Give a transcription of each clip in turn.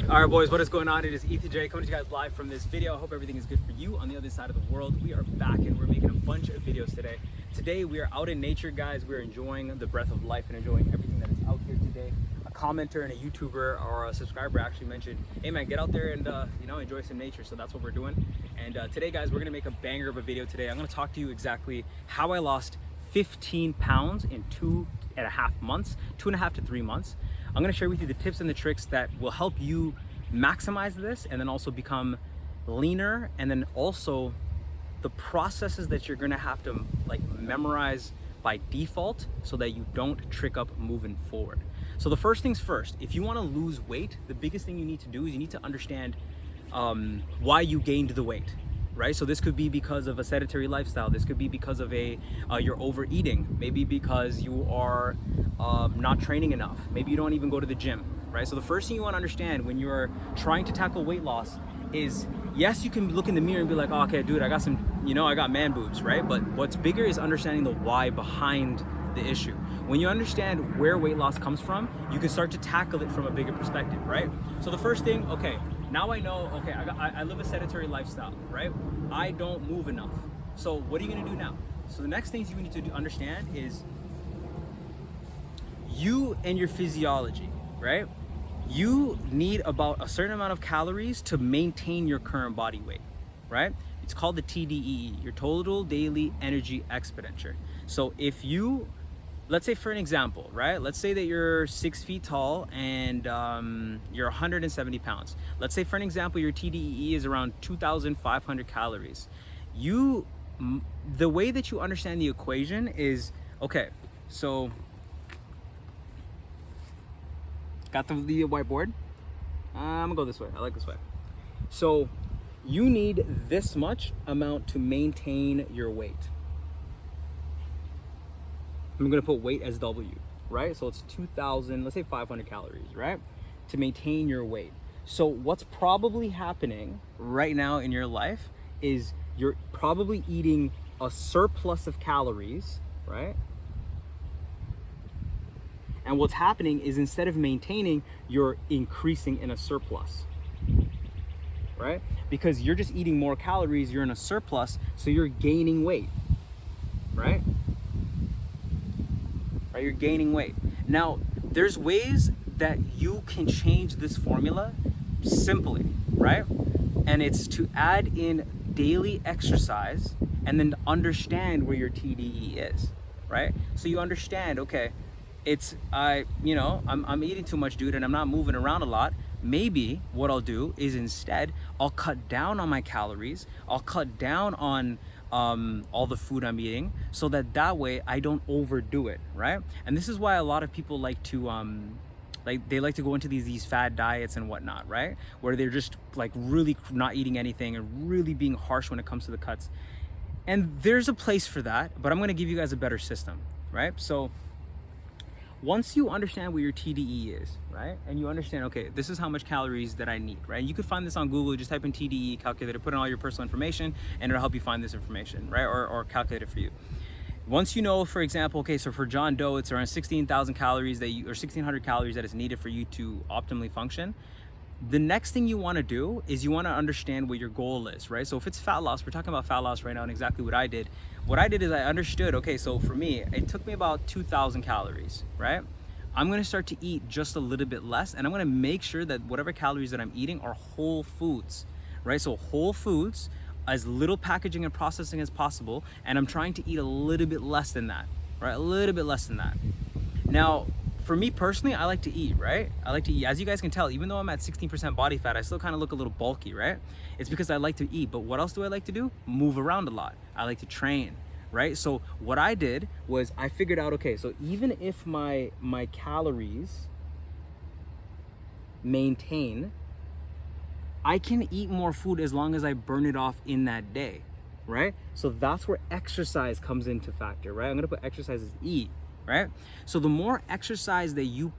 All right, boys, what is going on? It is Ethan J coming to you guys live from this video. I hope everything is good for you on the other side of the world. We are back and we're making a bunch of videos today. Today, we are out in nature, guys. We're enjoying the breath of life and enjoying everything that is out here today. A commenter and a YouTuber or a subscriber actually mentioned, hey man, get out there and enjoy some nature. So that's what we're doing. And today, guys, we're gonna make a banger of a video today. I'm gonna talk to you exactly how I lost 15 pounds in 2.5 months, 2.5 to 3 months. I'm gonna share with you the tips and the tricks that will help you maximize this and then also become leaner, and then also the processes that you're gonna have to memorize by default so that you don't trick up moving forward. So the first things first, if you wanna lose weight, the biggest thing you need to do is you need to understand why you gained the weight. Right? So this could be because of a sedentary lifestyle. This could be because of you're overeating. Maybe because you are not training enough. Maybe you don't even go to the gym, right? So the first thing you want to understand when you're trying to tackle weight loss is, yes, you can look in the mirror and be like, oh, okay, dude, I got I got man boobs, right? But what's bigger is understanding the why behind the issue. When you understand where weight loss comes from, you can start to tackle it from a bigger perspective, right? So the first thing, okay, now I know, okay, I live a sedentary lifestyle, right? I don't move enough. So what are you gonna do now? So the next things you need to understand is you and your physiology, right? You need about a certain amount of calories to maintain your current body weight, right? It's called the TDEE, your total daily energy expenditure. So if you, let's say for an example, right? Let's say that you're 6 feet tall and you're 170 pounds. Let's say for an example, your TDEE is around 2,500 calories. The way that you understand the equation is, okay, so, got the whiteboard? I'm gonna go this way, I like this way. So you need this much amount to maintain your weight. I'm gonna put weight as W, right? So it's 2,000, let's say 500 calories, right? To maintain your weight. So what's probably happening right now in your life is you're probably eating a surplus of calories, right? And what's happening is instead of maintaining, you're increasing in a surplus, right? Because you're just eating more calories, you're in a surplus, so you're gaining weight, right? Right, you're gaining weight. Now, there's ways that you can change this formula simply, right? And it's to add in daily exercise and then understand where your TDE is, right? So you understand, okay, I'm eating too much, dude, and I'm not moving around a lot. Maybe what I'll do is instead I'll cut down on my calories. I'll cut down on all the food I'm eating, so that way I don't overdo it, right? And this is why a lot of people like to they like to go into these fad diets and whatnot, right? Where they're just really not eating anything and really being harsh when it comes to the cuts. And there's a place for that, but I'm gonna give you guys a better system, right? So once you understand what your TDE is, right? And you understand, okay, this is how much calories that I need, right? You can find this on Google, just type in TDE calculator, put in all your personal information, and it'll help you find this information, right? Or calculate it for you. Once you know, for example, okay, so for John Doe, it's around 16,000 calories or 1,600 calories that is needed for you to optimally function. The next thing you wanna do is you wanna understand what your goal is, right? So if it's fat loss, we're talking about fat loss right now, and exactly what I did. What I did is I understood, okay, so for me, it took me about 2,000 calories, right? I'm gonna start to eat just a little bit less, and I'm gonna make sure that whatever calories that I'm eating are whole foods, right? So whole foods, as little packaging and processing as possible, and I'm trying to eat a little bit less than that, right? A little bit less than that. Now, for me personally, I like to eat, right? I like to eat. As you guys can tell, even though I'm at 16% body fat, I still kind of look a little bulky, right? It's because I like to eat. But what else do I like to do? Move around a lot. I like to train, right? So what I did was I figured out, okay, so even if my calories maintain, I can eat more food as long as I burn it off in that day, right? So that's where exercise comes into factor, right? I'm gonna put exercise as E, right? So the more exercise that you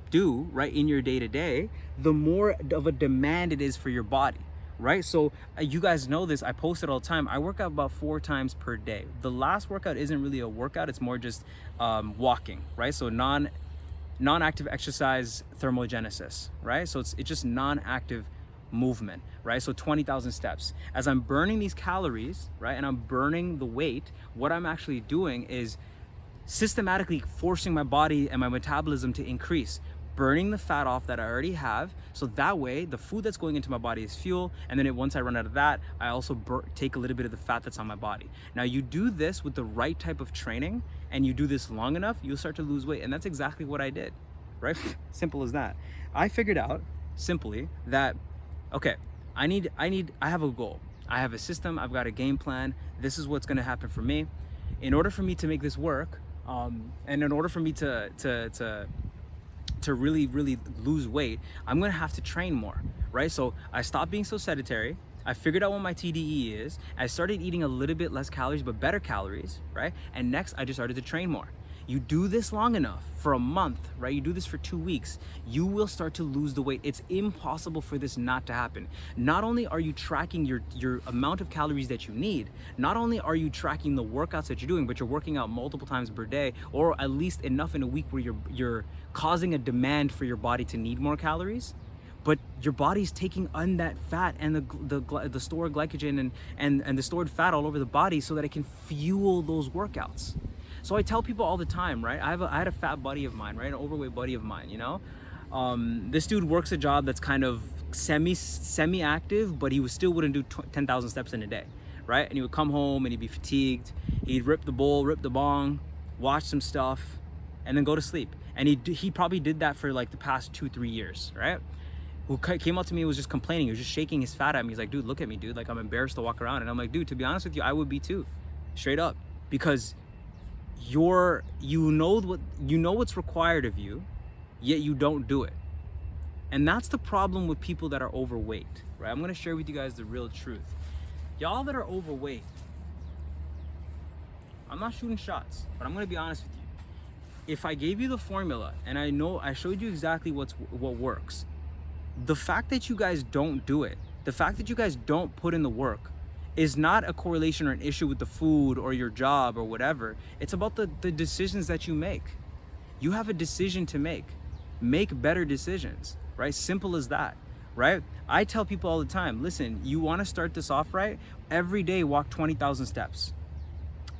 do, right, in your day-to-day, the more of a demand it is for your body, right? So you guys know this, I post it all the time. I work out about 4 times per day. The last workout isn't really a workout, it's more just walking, right? So non-active exercise thermogenesis, right? So it's just non-active movement, right? So 20,000 steps. As I'm burning these calories, right, and I'm burning the weight, what I'm actually doing is systematically forcing my body and my metabolism to increase, burning the fat off that I already have, so that way the food that's going into my body is fuel, and then once I run out of that, I also take a little bit of the fat that's on my body. Now you do this with the right type of training, and you do this long enough, you'll start to lose weight, and that's exactly what I did, right? Simple as that. I figured out simply that, okay, I have a goal, I have a system, I've got a game plan, this is what's gonna happen for me. In order for me to make this work, and in order for me to really lose weight, I'm gonna have to train more, right? So I stopped being so sedentary. I figured out what my TDE is. I started eating a little bit less calories, but better calories, right? And next, I just started to train more. You do this long enough, for a month, right? You do this for 2 weeks, you will start to lose the weight. It's impossible for this not to happen. Not only are you tracking your amount of calories that you need, not only are you tracking the workouts that you're doing, but you're working out multiple times per day, or at least enough in a week where you're causing a demand for your body to need more calories, but your body's taking on that fat and the stored glycogen and the stored fat all over the body so that it can fuel those workouts. So I tell people all the time, right? I had a fat buddy of mine, right? An overweight buddy of mine, you know? This dude works a job that's kind of semi-active, but he still wouldn't do 10,000 steps in a day, right? And he would come home and he'd be fatigued. He'd rip the bowl, rip the bong, watch some stuff, and then go to sleep. And he probably did that for like the past 2-3 years, right? Who came up to me and was just complaining. He was just shaking his fat at me. He's like, dude, look at me, dude. Like, I'm embarrassed to walk around. And I'm like, dude, to be honest with you, I would be too, straight up. Because you know what's required of you, yet you don't do it. And that's the problem with people that are overweight, right? I'm gonna share with you guys the real truth. Y'all that are overweight, I'm not shooting shots, but I'm gonna be honest with you. If I gave you the formula and I showed you exactly what works, the fact that you guys don't do it, the fact that you guys don't put in the work, is not a correlation or an issue with the food or your job or whatever. It's about the decisions that you make. You have a decision to make. Make better decisions, right? Simple as that, right? I tell people all the time, listen, you want to start this off right? Every day walk 20,000 steps.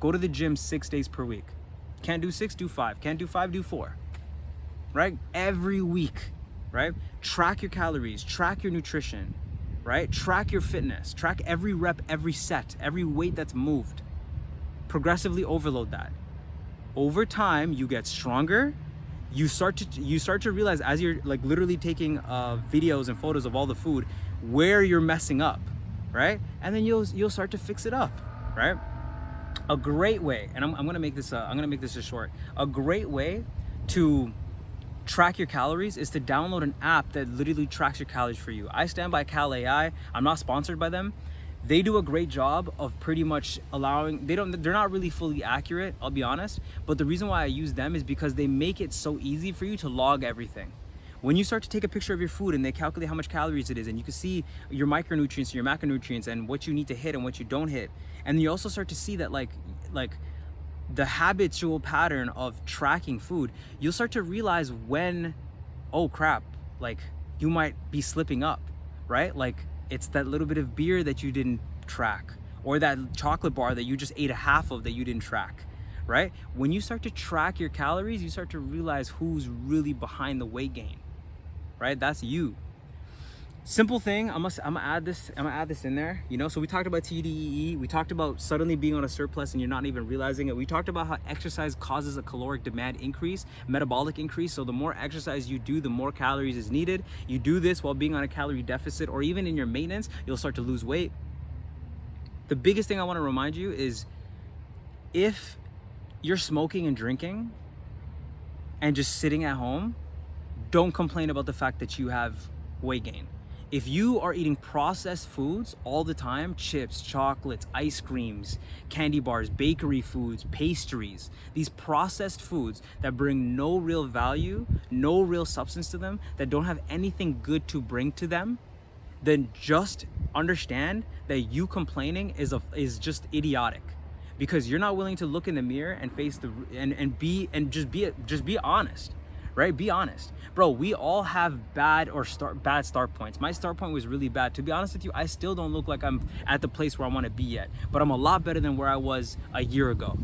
Go to the gym 6 days per week. Can't do 6, do 5. Can't do 5, do 4, right? Every week, right? Track your calories, track your nutrition, right? Track your fitness, track every rep, every set, every weight that's moved. Progressively overload that. Over time, you get stronger. You start to realize, as you're like literally taking videos and photos of all the food, where you're messing up, right? And then you'll start to fix it up, right? A great way, and I'm gonna make this short. A great way to track your calories is to download an app that literally tracks your calories for you. I stand by Cal AI. I'm not sponsored by them. They do a great job of pretty much allowing, they're not really fully accurate, I'll be honest, but the reason why I use them is because they make it so easy for you to log everything. When you start to take a picture of your food and they calculate how much calories it is, and you can see your micronutrients, your macronutrients, and what you need to hit and what you don't hit. And you also start to see that like the habitual pattern of tracking food, you'll start to realize when, oh crap, like you might be slipping up, right? Like it's that little bit of beer that you didn't track, or that chocolate bar that you just ate a half of that you didn't track, right? When you start to track your calories, you start to realize who's really behind the weight gain, right? That's you. Simple thing, I'm gonna add this in there, you know. So we talked about TDEE, we talked about suddenly being on a surplus and you're not even realizing it. We talked about how exercise causes a caloric demand increase, metabolic increase. So the more exercise you do, the more calories is needed. You do this while being on a calorie deficit, or even in your maintenance, you'll start to lose weight. The biggest thing I want to remind you is, if you're smoking and drinking and just sitting at home, don't complain about the fact that you have weight gain. If you are eating processed foods all the time, chips, chocolates, ice creams, candy bars, bakery foods, pastries, these processed foods that bring no real value, no real substance to them, that don't have anything good to bring to them, then just understand that you complaining is just idiotic, because you're not willing to look in the mirror and face just be honest, right? Be honest. Bro, we all have bad start points. My start point was really bad. To be honest with you, I still don't look like I'm at the place where I want to be yet, but I'm a lot better than where I was a year ago,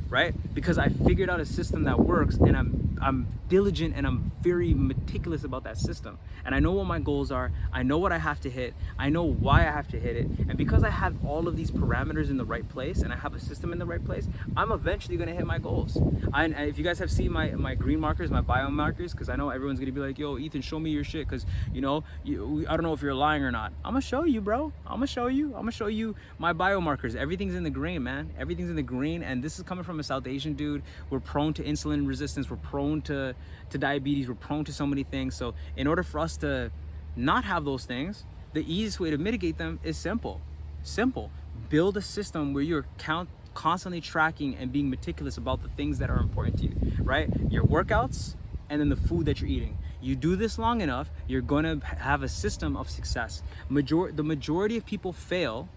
right? Because I figured out a system that works, and I'm diligent and I'm very meticulous about that system. And I know what my goals are. I know what I have to hit. I know why I have to hit it. And because I have all of these parameters in the right place and I have a system in the right place, I'm eventually going to hit my goals. And if you guys have seen my green markers, my bio markers, because I know everyone's going to be like, yo, Ethan, show me your shit, because I don't know if you're lying or not. I'm going to show you, bro. I'm going to show you my bio markers. Everything's in the green, man. Everything's in the green. And this is coming from a South Asian dude. We're prone to insulin resistance. We're prone to diabetes. We're prone to so many things. So in order for us to not have those things, the easiest way to mitigate them is simple. Build a system where you're constantly tracking and being meticulous about the things that are important to you, right? Your workouts and then the food that you're eating. You do this long enough, you're gonna have a system of success. The majority of people fail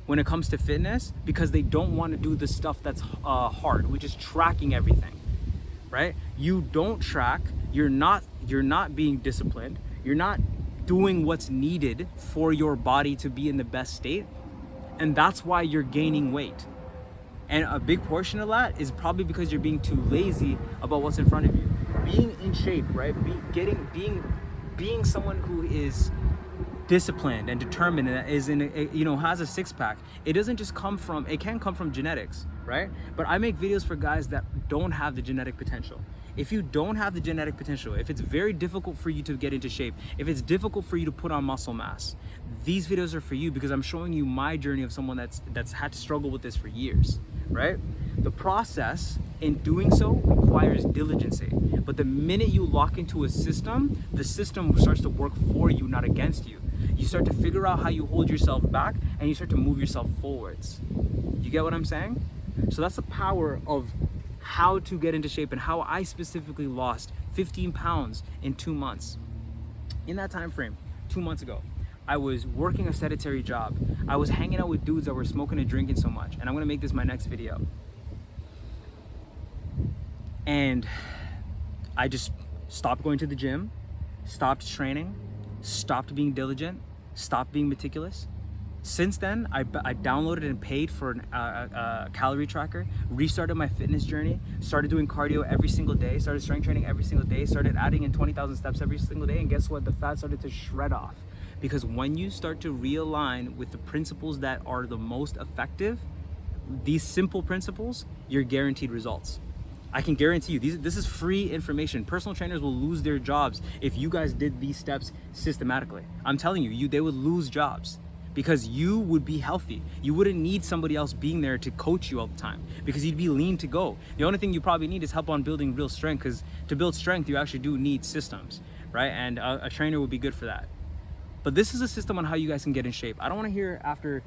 when it comes to fitness because they don't want to do the stuff that's hard, which is tracking everything, right? You don't track, you're not being disciplined, you're not doing what's needed for your body to be in the best state, and that's why you're gaining weight. And a big portion of that is probably because you're being too lazy about what's in front of you. Being in shape, right? Being someone who is disciplined and determined and is has a six-pack, it doesn't just come from, it can come from genetics, right? But I make videos for guys that don't have the genetic potential. If you don't have the genetic potential, if it's very difficult for you to get into shape, if it's difficult for you to put on muscle mass, these videos are for you, because I'm showing you my journey of someone that's had to struggle with this for years, right? The process in doing so requires diligency. But the minute you lock into a system, the system starts to work for you, not against you. You start to figure out how you hold yourself back, and you start to move yourself forwards. You get what I'm saying? So that's the power of how to get into shape and how I specifically lost 15 pounds in 2 months. In that time frame, 2 months ago, I was working a sedentary job. I was hanging out with dudes that were smoking and drinking so much. And I'm gonna make this my next video. And I just stopped going to the gym, stopped training, stopped being diligent, stopped being meticulous. Since then, I downloaded and paid for a calorie tracker, restarted my fitness journey, started doing cardio every single day, started strength training every single day, started adding in 20,000 steps every single day, and guess what? The fat started to shred off. Because when you start to realign with the principles that are the most effective, these simple principles, you're guaranteed results. I can guarantee you, this is free information. Personal trainers will lose their jobs if you guys did these steps systematically. I'm telling you, they would lose jobs, because you would be healthy. You wouldn't need somebody else being there to coach you all the time, because you'd be lean to go. The only thing you probably need is help on building real strength, because to build strength, you actually do need systems, right? And a trainer would be good for that. But this is a system on how you guys can get in shape. I don't want to hear after,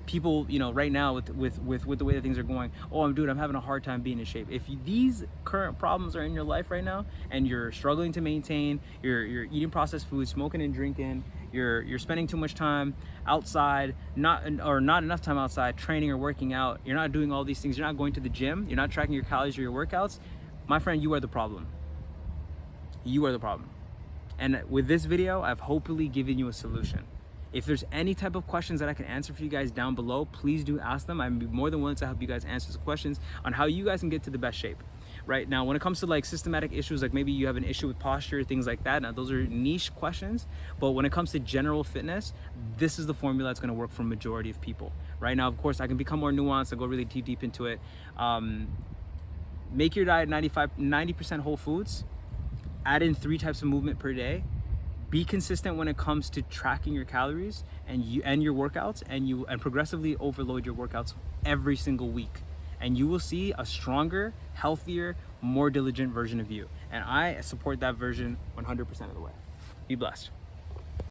people, right now with the way that things are going, oh, I'm having a hard time being in shape. If these current problems are in your life right now and you're struggling to maintain, you're eating processed food, smoking and drinking, you're spending too much time outside, not enough time outside training or working out, you're not doing all these things, you're not going to the gym, you're not tracking your calories or your workouts, my friend, you are the problem. You are the problem. And with this video, I've hopefully given you a solution. If there's any type of questions that I can answer for you guys down below, please do ask them. I'd be more than willing to help you guys answer some questions on how you guys can get to the best shape. Right now, when it comes to like systematic issues, like maybe you have an issue with posture, things like that, now those are niche questions. But when it comes to general fitness, this is the formula that's going to work for a majority of people. Right now, of course, I can become more nuanced and go really deep into it. Make your diet 90% whole foods. Add in 3 types of movement per day. Be consistent when it comes to tracking your calories and your workouts, and progressively overload your workouts every single week. And you will see a stronger, healthier, more diligent version of you. And I support that version 100% of the way. Be blessed.